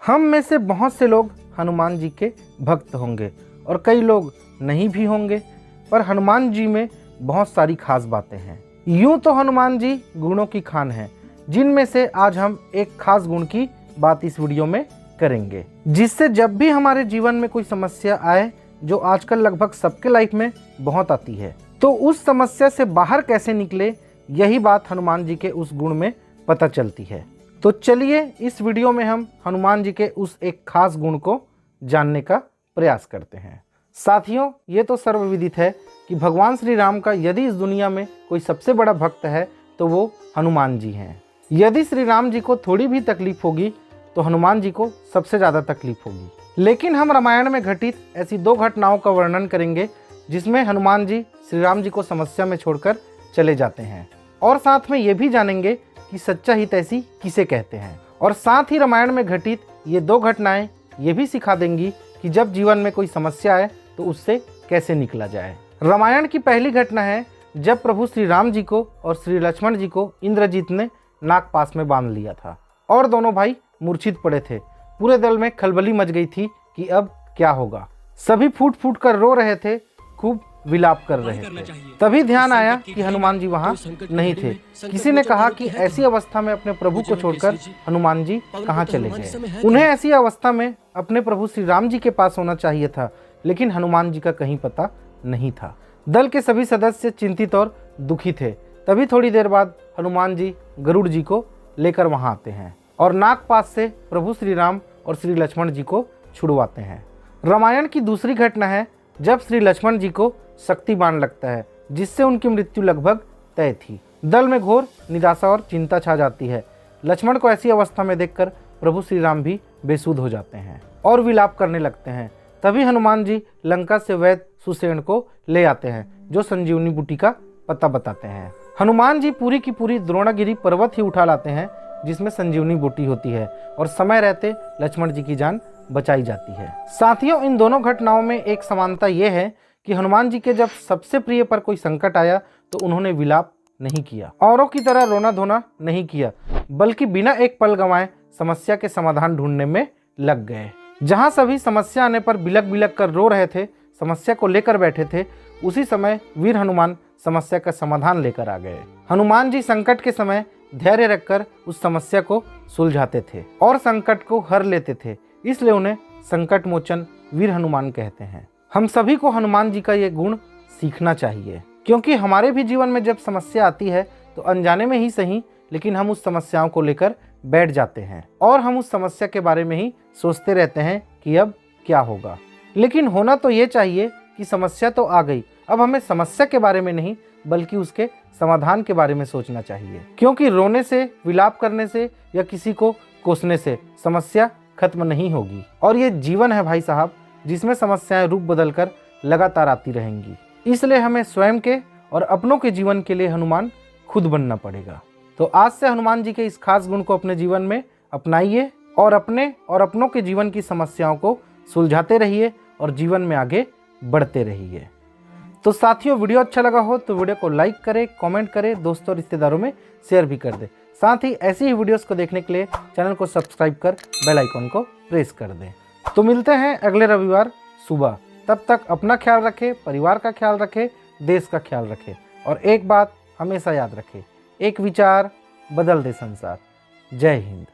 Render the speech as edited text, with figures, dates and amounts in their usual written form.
हम में से बहुत से लोग हनुमान जी के भक्त होंगे और कई लोग नहीं भी होंगे, पर हनुमान जी में बहुत सारी खास बातें हैं। यूं तो हनुमान जी गुणों की खान है, जिनमें से आज हम एक खास गुण की बात इस वीडियो में करेंगे, जिससे जब भी हमारे जीवन में कोई समस्या आए, जो आजकल लगभग सबके लाइफ में बहुत आती है, तो उस समस्या से बाहर कैसे निकले, यही बात हनुमान जी के उस गुण में पता चलती है। तो चलिए इस वीडियो में हम हनुमान जी के उस एक खास गुण को जानने का प्रयास करते हैं। साथियों, ये तो सर्वविदित है कि भगवान श्री राम का यदि इस दुनिया में कोई सबसे बड़ा भक्त है तो वो हनुमान जी हैं। यदि श्री राम जी को थोड़ी भी तकलीफ होगी तो हनुमान जी को सबसे ज़्यादा तकलीफ होगी। लेकिन हम रामायण में घटित ऐसी दो घटनाओं का वर्णन करेंगे जिसमें हनुमान जी श्री राम जी को समस्या में छोड़कर चले जाते हैं, और साथ में ये भी जानेंगे कि सच्चा हितैषी किसे कहते हैं। और साथ ही रामायण में घटित ये दो घटनाएं ये भी सिखा देंगी कि जब जीवन में कोई समस्या आए तो उससे कैसे निकला जाए। रामायण की पहली घटना है जब प्रभु श्री राम जी को और श्री लक्ष्मण जी को इंद्रजीत ने नागपास में बांध लिया था और दोनों भाई मूर्छित पड़े थे। पूरे दल में खलबली मच गई थी कि अब क्या होगा। सभी फूट फूट कर रो रहे थे, खूब विलाप कर रहे थे। तभी ध्यान आया कि हनुमान जी वहां नहीं थे। किसी ने कहा कि ऐसी अवस्था में अपने प्रभु को छोड़कर हनुमान जी कहां चले गए। उन्हें ऐसी अवस्था में अपने प्रभु श्री राम जी के पास होना चाहिए था, लेकिन हनुमान जी का कहीं पता नहीं था। दल के सभी सदस्य चिंतित और दुखी थे। तभी थोड़ी देर बाद हनुमान जी गरुड़ जी को लेकर वहां आते हैं और नागपास से प्रभु श्री राम और श्री लक्ष्मण जी को छुड़वाते हैं। रामायण की दूसरी घटना है जब श्री लक्ष्मण जी को शक्ति बाण लगता है, जिससे उनकी मृत्यु लगभग तय थी। दल में घोर निराशा और चिंता छा जाती है। लक्ष्मण को ऐसी अवस्था में देखकर प्रभु श्री राम भी बेसुध हो जाते हैं और विलाप करने लगते हैं। तभी हनुमान जी लंका से वैद्य सुसेन को ले आते हैं, जो संजीवनी बूटी का पता बताते हैं। हनुमान जी पूरी की पूरी द्रोणागिरी पर्वत ही उठा लाते हैं, जिसमें संजीवनी बूटी होती है, और समय रहते लक्ष्मण जी की जान बचाई जाती है। साथियों, इन दोनों घटनाओं में एक समानता ये है कि हनुमान जी के जब सबसे प्रिय पर कोई संकट आया तो उन्होंने विलाप नहीं किया, औरों की तरह रोना धोना नहीं किया, बल्कि बिना एक पल गंवाए समस्या के समाधान ढूंढने में लग गए। जहां सभी समस्या आने पर बिलक बिलक कर रो रहे थे, समस्या को लेकर बैठे थे, उसी समय वीर हनुमान समस्या का समाधान लेकर आ गए। हनुमान जी संकट के समय धैर्य रखकर उस समस्या को सुलझाते थे और संकट को हर लेते थे, इसलिए उन्हें संकट मोचन वीर हनुमान कहते हैं। हम सभी को हनुमान जी का ये गुण सीखना चाहिए, क्योंकि हमारे भी जीवन में जब समस्या आती है तो अनजाने में ही सही, लेकिन हम उस समस्याओं को लेकर बैठ जाते हैं और हम उस समस्या के बारे में ही सोचते रहते हैं कि अब क्या होगा। लेकिन होना तो ये चाहिए कि समस्या तो आ गई, अब हमें समस्या के बारे में नहीं बल्कि उसके समाधान के बारे में सोचना चाहिए, क्योंकि रोने से, विलाप करने से या किसी को कोसने से समस्या खत्म नहीं होगी। और ये जीवन है भाई साहब, जिसमें समस्याएं रूप बदलकर लगातार आती रहेंगी। इसलिए हमें स्वयं के और अपनों के जीवन के लिए हनुमान खुद बनना पड़ेगा। तो आज से हनुमान जी के इस खास गुण को अपने जीवन में अपनाइए और अपने और अपनों के जीवन की समस्याओं को सुलझाते रहिए और जीवन में आगे बढ़ते रहिए। तो साथियों, वीडियो अच्छा लगा हो तो वीडियो को लाइक करें, कमेंट करें, दोस्तों और रिश्तेदारों में शेयर भी कर दें। साथ ही ऐसी ही वीडियोस को देखने के लिए चैनल को सब्सक्राइब कर बेल आइकन को प्रेस कर दें। तो मिलते हैं अगले रविवार सुबह। तब तक अपना ख्याल रखें, परिवार का ख्याल रखें, देश का ख्याल रखें, और एक बात हमेशा याद रखें, एक विचार बदल दे संसार। जय हिंद।